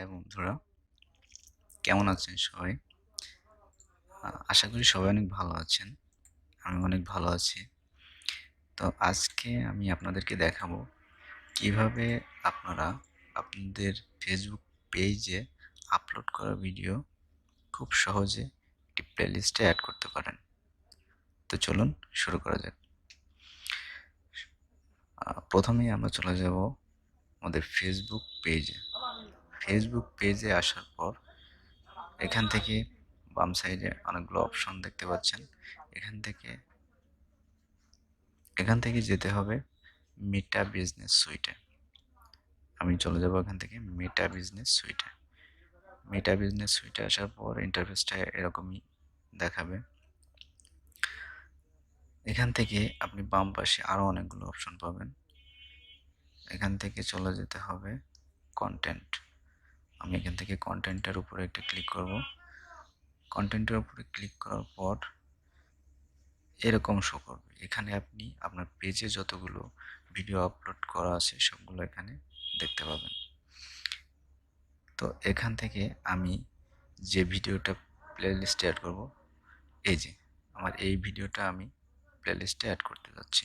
High বন্ধুরা, কেমন আছেন সবাই? আশা করি সবাই অনেক ভালো আছেন। আমি অনেক ভালো আছি। তো আজকে আমি আপনাদেরকে দেখাবো কিভাবে আপনারা আপনাদের ফেসবুক পেজে আপলোড করা ভিডিও খুব সহজে একটি প্লেলিস্টে অ্যাড করতে পারেন। তো চলুন শুরু করা যাক। প্রথমেই আমরা চলে যাব আমাদের ফেসবুক পেজে। ফেসবুক পেজে আসার পর এখান থেকে বাম সাইডে অনেকগুলো অপশন দেখতে পাচ্ছেন। এখান থেকে যেতে হবে মেটা বিজনেস সুইটে। আমি চলে যাব এখান থেকে মেটা বিজনেস সুইটে। মেটা বিজনেস সুইটে আসার পর ইন্টারফেসটা এরকমই দেখাবে। এখান থেকে আপনি বাম পাশে আরও অনেকগুলো অপশন পাবেন। এখান থেকে চলে যেতে হবে কন্টেন্ট। আমি এখান থেকে কন্টেন্টের উপরে একটা ক্লিক করব। কন্টেন্টের উপরে ক্লিক করার পর এরকম শো করবে। এখানে আপনি আপনার পেজে যতগুলো ভিডিও আপলোড করা আছে সবগুলো এখানে দেখতে পাবেন। তো এখান থেকে আমি যে ভিডিওটা প্লেলিস্টে অ্যাড করব, এই যে আমার এই ভিডিওটা আমি প্লেলিস্টে অ্যাড করতে যাচ্ছি।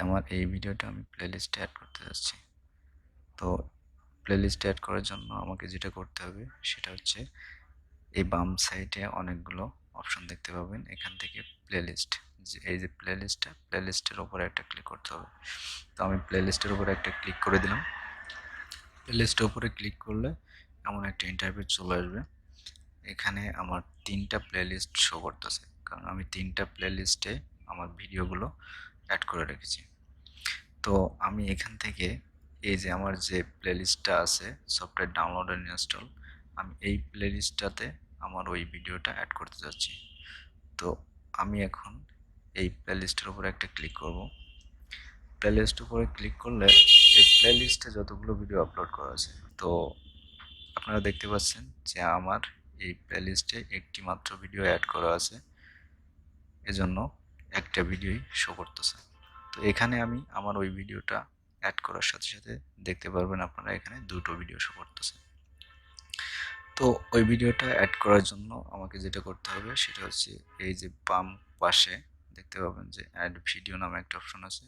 আমার এই ভিডিওটা আমি প্লেলিস্টে অ্যাড করতে যাচ্ছি। তো প্লেলিস্টে অ্যাড করার জন্য আমাকে যেটা করতে হবে সেটা হচ্ছে এই বাম সাইডে অনেকগুলো অপশন দেখতে পাবেন। এখান থেকে প্লেলিস্ট, এই যে প্লেলিস্টের উপরে একটা ক্লিক করতে হবে। তো আমি প্লেলিস্টের উপরে একটা ক্লিক করে দিলাম। প্লেলিস্টের উপরে ক্লিক করলে এমন একটা ইন্টারফেস চলে আসবে। এখানে আমার 3টা প্লেলিস্ট শো করতেছে, কারণ আমি 3টা প্লেলিস্টে আমার ভিডিওগুলো অ্যাড করে রেখেছি। তো আমি এখান থেকে এই যে আমার যে প্লেলিস্টটা আছে সফটওয়্যার ডাউনলোড এন্ড ইনস্টল, আমি এই প্লেলিস্টটাতে আমার ওই ভিডিওটা অ্যাড করতে যাচ্ছি। তো আমি এখন এই প্লেলিস্টের উপরে একটা ক্লিক করব। প্লেলিস্টের উপরে ক্লিক করলে এই প্লেলিস্টে যতগুলো ভিডিও আপলোড করা আছে, তো আপনারা দেখতে পাচ্ছেন যে আমার এই প্লেলিস্টে একটি মাত্র ভিডিও অ্যাড করা আছে, এজন্য একটা ভিডিওই শো করতেছে। তো এখানে আমি আমার ওই ভিডিওটা অ্যাড করার সাথে সাথে দেখতে পারবেন আপনারা এখানে দুটো ভিডিও শো করতেছে। তো ওই ভিডিওটা অ্যাড করার জন্য আমাকে যেটা করতে হবে সেটা হচ্ছে এই যে বাম পাশে দেখতে পাবেন যে অ্যাড ভিডিও নামে একটা অপশন আছে,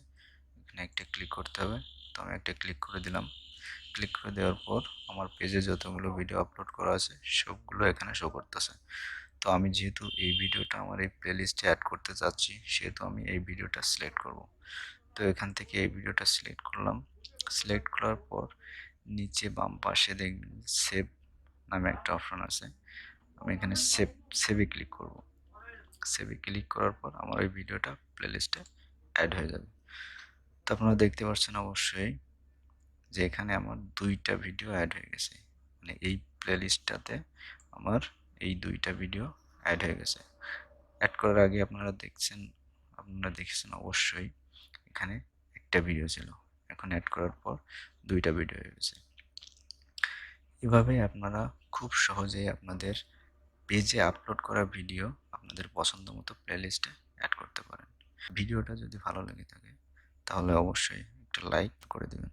এখানে একটা ক্লিক করতে হবে। তো আমি একটা ক্লিক করে দিলাম। ক্লিক করে দেওয়ার পর আমার পেজে যতগুলো ভিডিও আপলোড করা আছে সবগুলো এখানে শো করতেছে। তো আমি যেহেতু এই ভিডিওটা আমার এই প্লেলিস্টে অ্যাড করতে চাচ্ছি, সেহেতু আমি এই ভিডিওটা সিলেক্ট করব। তো এখান থেকে এই ভিডিওটা সিলেক্ট করলাম। সিলেক্ট করার পর নিচে বাম পাশে দেখবেন সেভ নামে একটা অপশন আছে। আমি এখানে সেভে ক্লিক করব। সেভে ক্লিক করার পর আমার ওই ভিডিওটা প্লেলিস্টে অ্যাড হয়ে যাবে। তো আপনারা দেখতে পাচ্ছেন অবশ্যই যে এখানে আমার 2টা ভিডিও অ্যাড হয়ে গেছে। মানে এই প্লেলিস্টটাতে আমার এই 2টা ভিডিও অ্যাড হয়ে গেছে। অ্যাড করার আগে আপনারা দেখেছেন অবশ্যই এখানে একটা ভিডিও ছিল, এখন অ্যাড করার পর 2টা ভিডিও হয়ে গেছে। এভাবে আপনারা খুব সহজেই আপনাদের পেজে আপলোড করা ভিডিও আপনাদের পছন্দ মতো প্লেলিস্টে অ্যাড করতে পারেন। ভিডিওটা যদি ভালো লেগে থাকে তাহলে অবশ্যই একটা লাইক করে দেবেন।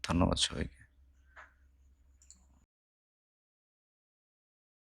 ধন্যবাদ সবাইকে।